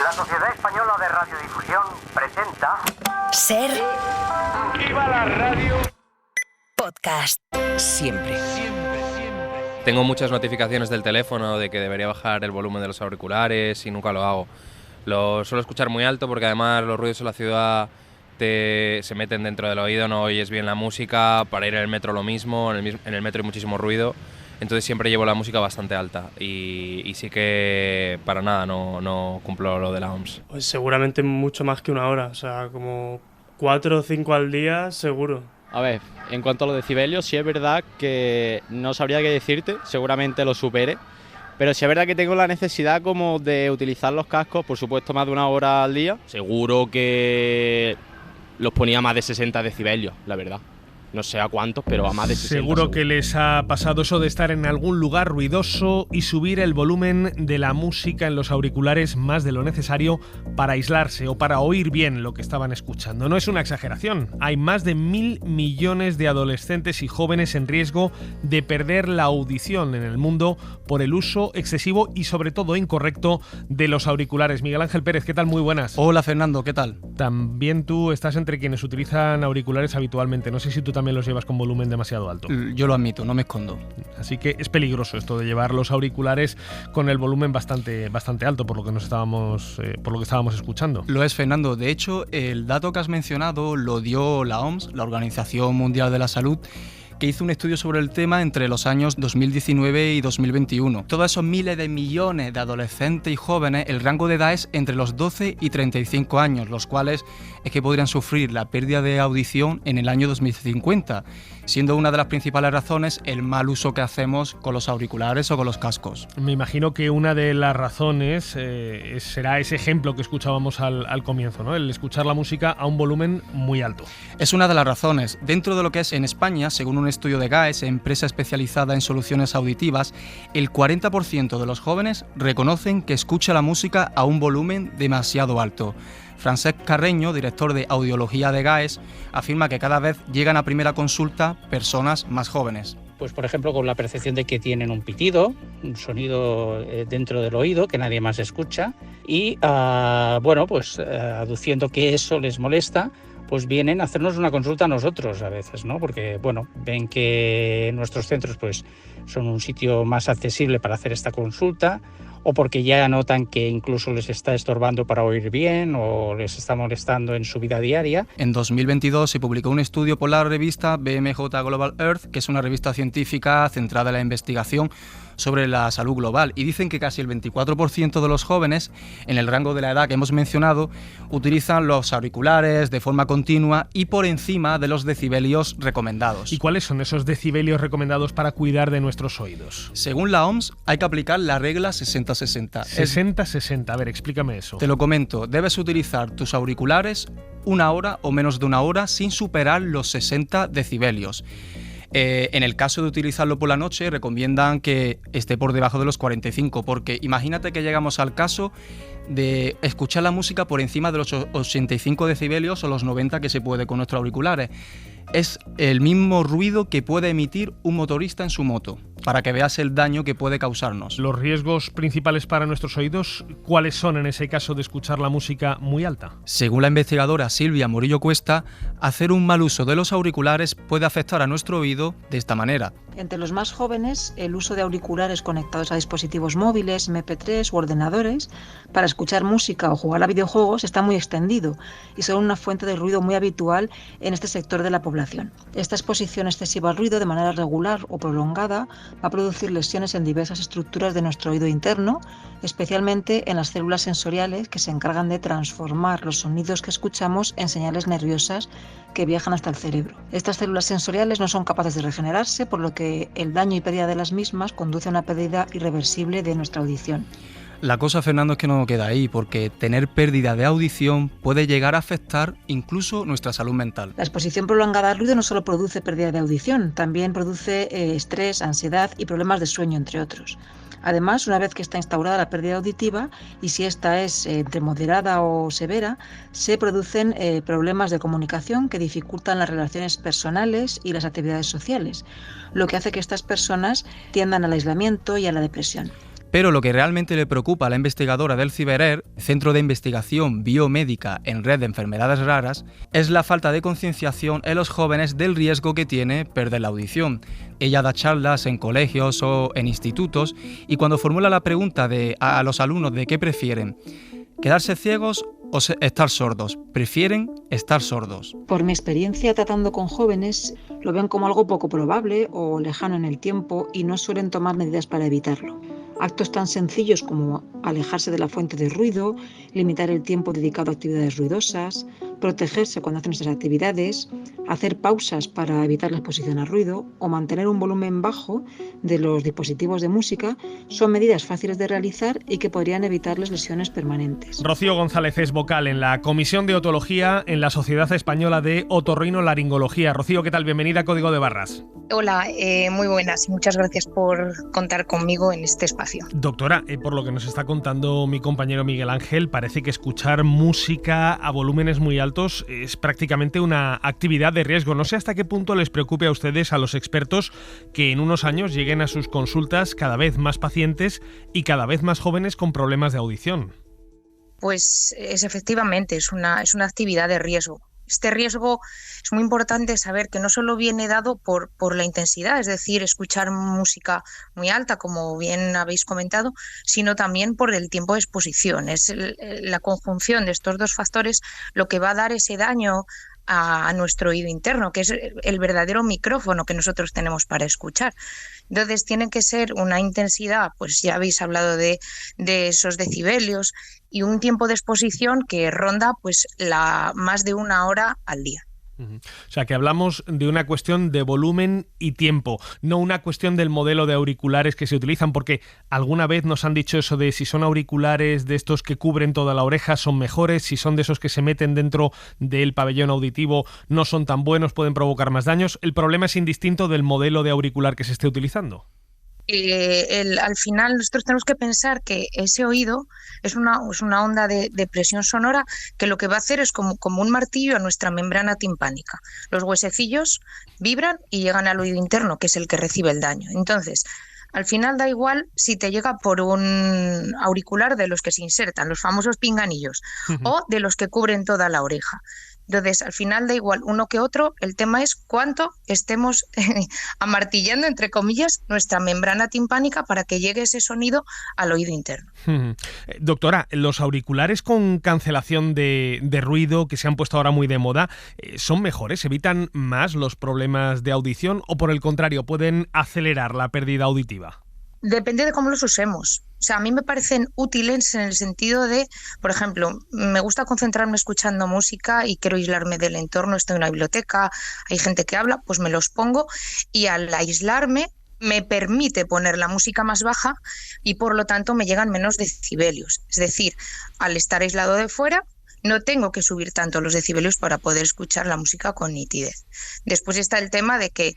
La Sociedad Española de Radiodifusión presenta... Ser... ¡Viva la radio! Podcast. Siempre. Tengo muchas notificaciones del teléfono de que debería bajar el volumen de los auriculares y nunca lo hago. Lo suelo escuchar muy alto porque además los ruidos en la ciudad se meten dentro del oído, no oyes bien la música. Para ir en el metro lo mismo, en el metro hay muchísimo ruido, entonces siempre llevo la música bastante alta y sí que para nada no cumplo lo de la OMS. Pues seguramente mucho más que una hora, o sea, como 4 o 5 al día seguro. A ver, en cuanto a los decibelios, sí es verdad que no sabría qué decirte, seguramente lo supere, pero sí es verdad que tengo la necesidad como de utilizar los cascos, por supuesto más de una hora al día. Seguro que los ponía a más de 60 decibelios, la verdad. No sé a cuántos, pero a más de 60. Seguro que les ha pasado eso de estar en algún lugar ruidoso y subir el volumen de la música en los auriculares más de lo necesario para aislarse o para oír bien lo que estaban escuchando. No es una exageración. Hay más de 1.000 millones de adolescentes y jóvenes en riesgo de perder la audición en el mundo por el uso excesivo y sobre todo incorrecto de los auriculares. Miguel Ángel Pérez, ¿qué tal? Muy buenas. Hola Fernando, ¿qué tal? También tú estás entre quienes utilizan auriculares habitualmente. No sé si tú también los llevas con volumen demasiado alto. Yo lo admito, no me escondo. Así que es peligroso esto de llevar los auriculares con el volumen bastante alto, por lo que estábamos escuchando. Lo es, Fernando. De hecho, el dato que has mencionado lo dio la OMS, la Organización Mundial de la Salud, que hizo un estudio sobre el tema entre los años 2019 y 2021. Todos esos miles de millones de adolescentes y jóvenes, el rango de edad es entre los 12 y 35 años, los cuales es que podrían sufrir la pérdida de audición en el año 2050, siendo una de las principales razones el mal uso que hacemos con los auriculares o con los cascos. Me imagino que una de las razones será ese ejemplo que escuchábamos al comienzo, ¿no? El escuchar la música a un volumen muy alto. Es una de las razones. Dentro de lo que es en España, según un estudio de GAES, empresa especializada en soluciones auditivas, el 40% de los jóvenes reconocen que escucha la música a un volumen demasiado alto. Francesc Carreño, director de audiología de GAES, afirma que cada vez llegan a primera consulta personas más jóvenes. Pues por ejemplo con la percepción de que tienen un pitido, un sonido dentro del oído que nadie más escucha y aduciendo que eso les molesta, pues vienen a hacernos una consulta a nosotros a veces, ¿no? Porque, ven que nuestros centros pues son un sitio más accesible para hacer esta consulta o porque ya notan que incluso les está estorbando para oír bien o les está molestando en su vida diaria. En 2022 se publicó un estudio por la revista BMJ Global Earth, que es una revista científica centrada en la investigación sobre la salud global, y dicen que casi el 24% de los jóvenes en el rango de la edad que hemos mencionado utilizan los auriculares de forma continua y por encima de los decibelios recomendados. ¿Y cuáles son esos decibelios recomendados para cuidar de nuestros oídos? Según la OMS hay que aplicar la regla 60-60. 60-60, a ver, explícame eso. Te lo comento, debes utilizar tus auriculares una hora o menos de una hora sin superar los 60 decibelios. En el caso de utilizarlo por la noche, recomiendan que esté por debajo de los 45, porque imagínate que llegamos al caso de escuchar la música por encima de los 85 decibelios o los 90 que se puede con nuestros auriculares. Es el mismo ruido que puede emitir un motorista en su moto, para que veas el daño que puede causarnos. ¿Los riesgos principales para nuestros oídos cuáles son en ese caso de escuchar la música muy alta? Según la investigadora Silvia Murillo Cuesta, hacer un mal uso de los auriculares puede afectar a nuestro oído de esta manera. Entre los más jóvenes, el uso de auriculares conectados a dispositivos móviles, MP3 u ordenadores para escuchar música o jugar a videojuegos está muy extendido y son una fuente de ruido muy habitual en este sector de la población. Esta exposición excesiva al ruido de manera regular o prolongada va a producir lesiones en diversas estructuras de nuestro oído interno, especialmente en las células sensoriales que se encargan de transformar los sonidos que escuchamos en señales nerviosas que viajan hasta el cerebro. Estas células sensoriales no son capaces de regenerarse, por lo que el daño y pérdida de las mismas conduce a una pérdida irreversible de nuestra audición. La cosa, Fernando, es que no queda ahí, porque tener pérdida de audición puede llegar a afectar incluso nuestra salud mental. La exposición prolongada al ruido no solo produce pérdida de audición, también produce estrés, ansiedad y problemas de sueño, entre otros. Además, una vez que está instaurada la pérdida auditiva, y si esta es entre moderada o severa, se producen problemas de comunicación que dificultan las relaciones personales y las actividades sociales, lo que hace que estas personas tiendan al aislamiento y a la depresión. Pero lo que realmente le preocupa a la investigadora del CIBERER, Centro de Investigación Biomédica en Red de Enfermedades Raras, es la falta de concienciación en los jóvenes del riesgo que tiene perder la audición. Ella da charlas en colegios o en institutos y cuando formula la pregunta a los alumnos de qué prefieren, ¿quedarse ciegos o estar sordos? Prefieren estar sordos. Por mi experiencia tratando con jóvenes, lo ven como algo poco probable o lejano en el tiempo y no suelen tomar medidas para evitarlo. Actos tan sencillos como alejarse de la fuente de ruido, limitar el tiempo dedicado a actividades ruidosas, protegerse cuando hacen estas actividades, hacer pausas para evitar la exposición al ruido o mantener un volumen bajo de los dispositivos de música son medidas fáciles de realizar y que podrían evitarles lesiones permanentes. Rocío González es vocal en la Comisión de Otología en la Sociedad Española de Otorrinolaringología. Rocío, ¿qué tal? Bienvenida a Código de Barras. Hola, muy buenas y muchas gracias por contar conmigo en este espacio. Doctora, por lo que nos está contando mi compañero Miguel Ángel, parece que escuchar música a volúmenes muy altos es prácticamente una actividad de riesgo. No sé hasta qué punto les preocupe a ustedes, a los expertos, que en unos años lleguen a sus consultas cada vez más pacientes y cada vez más jóvenes con problemas de audición. Pues efectivamente, es una actividad de riesgo. Este riesgo es muy importante saber que no solo viene dado por la intensidad, es decir, escuchar música muy alta, como bien habéis comentado, sino también por el tiempo de exposición. Es la conjunción de estos dos factores lo que va a dar ese daño a nuestro oído interno, que es el verdadero micrófono que nosotros tenemos para escuchar. Entonces tiene que ser una intensidad, pues ya habéis hablado de esos decibelios, y un tiempo de exposición que ronda pues más de 1 hora al día. O sea, que hablamos de una cuestión de volumen y tiempo, no una cuestión del modelo de auriculares que se utilizan, porque alguna vez nos han dicho eso de si son auriculares de estos que cubren toda la oreja son mejores, si son de esos que se meten dentro del pabellón auditivo no son tan buenos, pueden provocar más daños. ¿El problema es indistinto del modelo de auricular que se esté utilizando? Al final nosotros tenemos que pensar que ese oído es una onda de presión sonora que lo que va a hacer es como un martillo a nuestra membrana timpánica. Los huesecillos vibran y llegan al oído interno, que es el que recibe el daño. Entonces, al final da igual si te llega por un auricular de los que se insertan, los famosos pinganillos, o de los que cubren toda la oreja. Entonces, al final da igual uno que otro, el tema es cuánto estemos amartillando, entre comillas, nuestra membrana timpánica para que llegue ese sonido al oído interno. Doctora, los auriculares con cancelación de ruido que se han puesto ahora muy de moda, ¿son mejores? ¿Evitan más los problemas de audición o por el contrario pueden acelerar la pérdida auditiva? Depende de cómo los usemos. O sea, a mí me parecen útiles en el sentido de, por ejemplo, me gusta concentrarme escuchando música y quiero aislarme del entorno, estoy en una biblioteca, hay gente que habla, pues me los pongo y al aislarme me permite poner la música más baja y por lo tanto me llegan menos decibelios. Es decir, al estar aislado de fuera, no tengo que subir tanto los decibelios para poder escuchar la música con nitidez. Después está el tema de que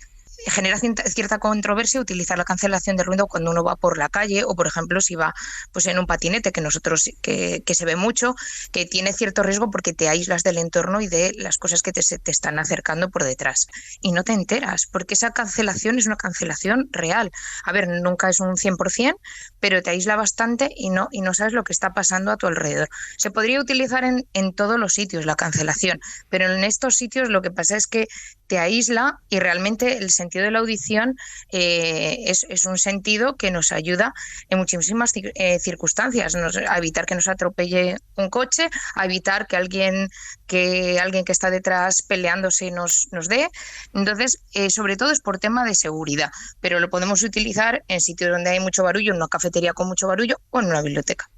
genera cierta controversia utilizar la cancelación de ruido cuando uno va por la calle o, por ejemplo, si va pues en un patinete, que nosotros que se ve mucho, que tiene cierto riesgo porque te aíslas del entorno y de las cosas que te están acercando por detrás. Y no te enteras, porque esa cancelación es una cancelación real. A ver, nunca es un 100%, pero te aísla bastante y no sabes lo que está pasando a tu alrededor. Se podría utilizar en todos los sitios la cancelación, pero en estos sitios lo que pasa es que te aísla y realmente el sentido de la audición es un sentido que nos ayuda en muchísimas circunstancias, a evitar que nos atropelle un coche, a evitar que alguien que está detrás peleándose nos dé. Entonces, sobre todo es por tema de seguridad, pero lo podemos utilizar en sitios donde hay mucho barullo, en una cafetería con mucho barullo o en una biblioteca.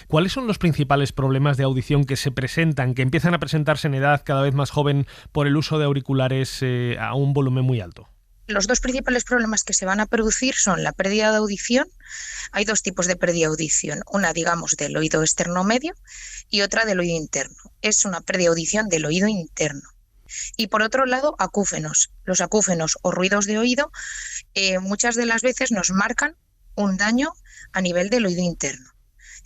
¿Cuáles son los principales problemas de audición que se presentan, que empiezan a presentarse en edad cada vez más joven por el uso de auriculares a un volumen muy alto? Los dos principales problemas que se van a producir son la pérdida de audición. Hay dos tipos de pérdida de audición, una, digamos, del oído externo medio y otra del oído interno. Es una pérdida de audición del oído interno. Y por otro lado, acúfenos. Los acúfenos o ruidos de oído muchas de las veces nos marcan un daño a nivel del oído interno.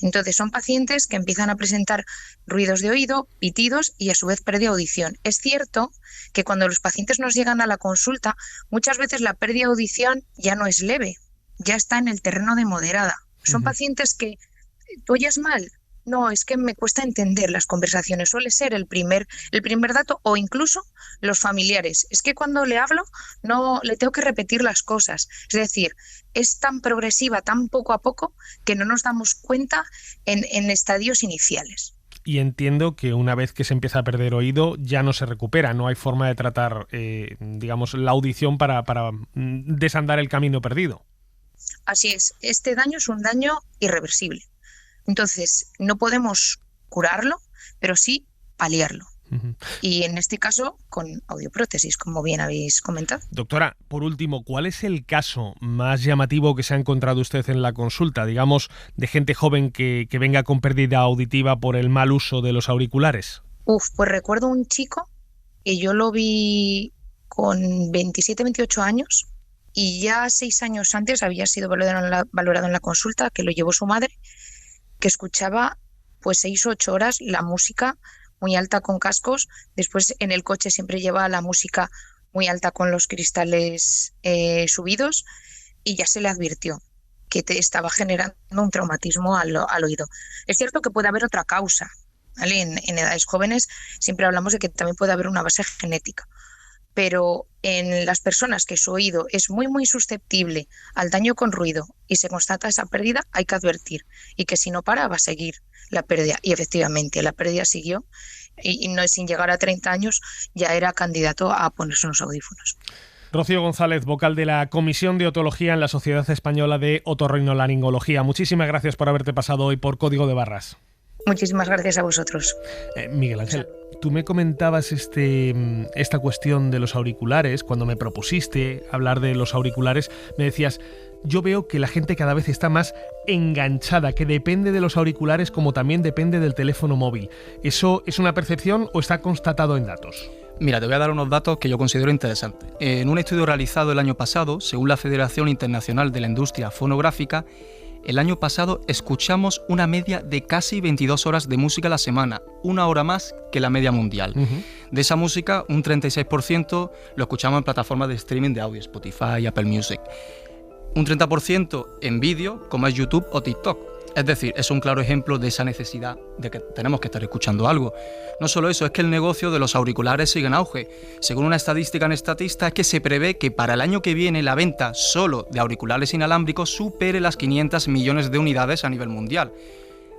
Entonces son pacientes que empiezan a presentar ruidos de oído, pitidos y a su vez pérdida de audición. Es cierto que cuando los pacientes nos llegan a la consulta, muchas veces la pérdida de audición ya no es leve, ya está en el terreno de moderada. Son pacientes que tú oyes mal. No, es que me cuesta entender las conversaciones. Suele ser el primer dato, o incluso los familiares. Es que cuando le hablo no le tengo que repetir las cosas. Es decir, es tan progresiva, tan poco a poco, que no nos damos cuenta en estadios iniciales. Y entiendo que una vez que se empieza a perder oído ya no se recupera, no hay forma de tratar, digamos, la audición para desandar el camino perdido. Así es, este daño es un daño irreversible. Entonces, no podemos curarlo, pero sí paliarlo. Y en este caso, con audioprótesis, como bien habéis comentado. Doctora, por último, ¿cuál es el caso más llamativo que se ha encontrado usted en la consulta, digamos, de gente joven que venga con pérdida auditiva por el mal uso de los auriculares? Pues recuerdo un chico que yo lo vi con 27, 28 años y ya 6 años antes había sido valorado en la consulta, que lo llevó su madre, que escuchaba pues 6 o 8 horas la música muy alta con cascos. Después en el coche siempre lleva la música muy alta con los cristales subidos, y ya se le advirtió que te estaba generando un traumatismo al oído. Es cierto que puede haber otra causa, ¿vale? En edades jóvenes siempre hablamos de que también puede haber una base genética, pero en las personas que su oído es muy muy susceptible al daño con ruido y se constata esa pérdida, hay que advertir, y que si no para va a seguir la pérdida. Y efectivamente la pérdida siguió, y no, sin llegar a 30 años ya era candidato a ponerse unos audífonos. Rocío González, vocal de la Comisión de Otología en la Sociedad Española de Otorrinolaringología. Muchísimas gracias por haberte pasado hoy por Código de Barras. Muchísimas gracias a vosotros. Miguel Ángel, tú me comentabas esta cuestión de los auriculares. Cuando me propusiste hablar de los auriculares, me decías, yo veo que la gente cada vez está más enganchada, que depende de los auriculares como también depende del teléfono móvil. ¿Eso es una percepción o está constatado en datos? Mira, te voy a dar unos datos que yo considero interesantes. En un estudio realizado el año pasado, según la Federación Internacional de la Industria Fonográfica, el año pasado escuchamos una media de casi 22 horas de música a la semana, 1 hora más que la media mundial. De esa música, un 36% lo escuchamos en plataformas de streaming de audio, Spotify y Apple Music. Un 30% en vídeo, como es YouTube o TikTok. Es decir, es un claro ejemplo de esa necesidad de que tenemos que estar escuchando algo. No solo eso, es que el negocio de los auriculares sigue en auge. Según una estadística en Statista, es que se prevé que para el año que viene la venta solo de auriculares inalámbricos supere las 500 millones de unidades a nivel mundial.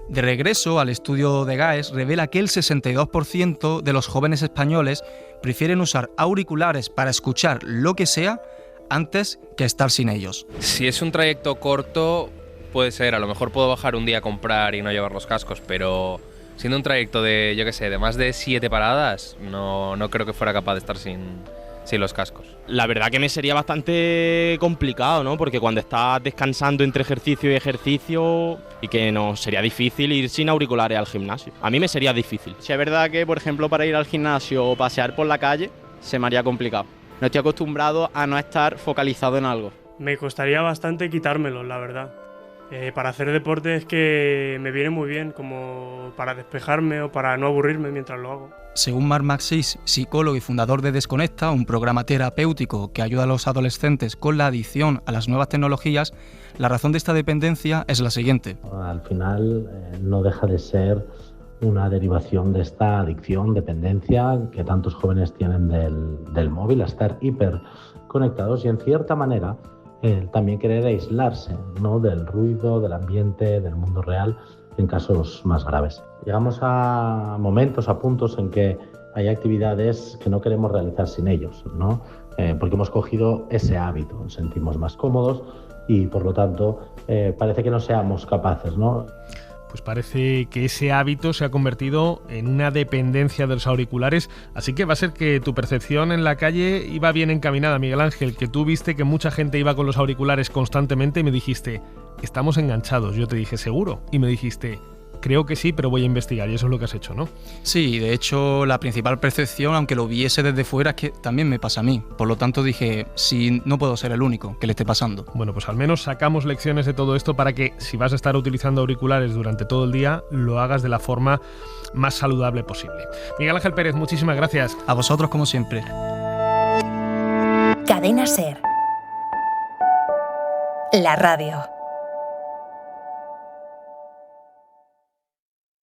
De regreso al estudio de GAES, revela que el 62% de los jóvenes españoles prefieren usar auriculares para escuchar lo que sea antes que estar sin ellos. Si es un trayecto corto, puede ser, a lo mejor puedo bajar un día a comprar y no llevar los cascos, pero siendo un trayecto de, yo qué sé, de más de 7 paradas, no creo que fuera capaz de estar sin los cascos. La verdad que me sería bastante complicado, ¿no? Porque cuando estás descansando entre ejercicio y ejercicio, y que no sería difícil ir sin auriculares al gimnasio. A mí me sería difícil. Si es verdad que, por ejemplo, para ir al gimnasio o pasear por la calle, se me haría complicado. No estoy acostumbrado a no estar focalizado en algo. Me costaría bastante quitármelo, la verdad. Para hacer deporte es que me viene muy bien, como para despejarme o para no aburrirme mientras lo hago. Según Marc Maxis, psicólogo y fundador de Desconecta, un programa terapéutico que ayuda a los adolescentes con la adicción a las nuevas tecnologías, la razón de esta dependencia es la siguiente. Al final no deja de ser una derivación de esta adicción, dependencia que tantos jóvenes tienen del móvil, a estar hiper conectados y en cierta manera también querer aislarse, ¿no?, del ruido, del ambiente, del mundo real en casos más graves. Llegamos a momentos, a puntos en que hay actividades que no queremos realizar sin ellos, ¿no? Porque hemos cogido ese hábito, nos sentimos más cómodos y por lo tanto parece que no seamos capaces, ¿no? Pues parece que ese hábito se ha convertido en una dependencia de los auriculares, así que va a ser que tu percepción en la calle iba bien encaminada, Miguel Ángel, que tú viste que mucha gente iba con los auriculares constantemente y me dijiste, estamos enganchados. Yo te dije, ¿seguro? Y me dijiste, creo que sí, pero voy a investigar, y eso es lo que has hecho, ¿no? Sí, de hecho, la principal percepción, aunque lo viese desde fuera, es que también me pasa a mí. Por lo tanto, dije, sí, no puedo ser el único que le esté pasando. Bueno, pues al menos sacamos lecciones de todo esto para que, si vas a estar utilizando auriculares durante todo el día, lo hagas de la forma más saludable posible. Miguel Ángel Pérez, muchísimas gracias. A vosotros, como siempre. Cadena SER. La radio.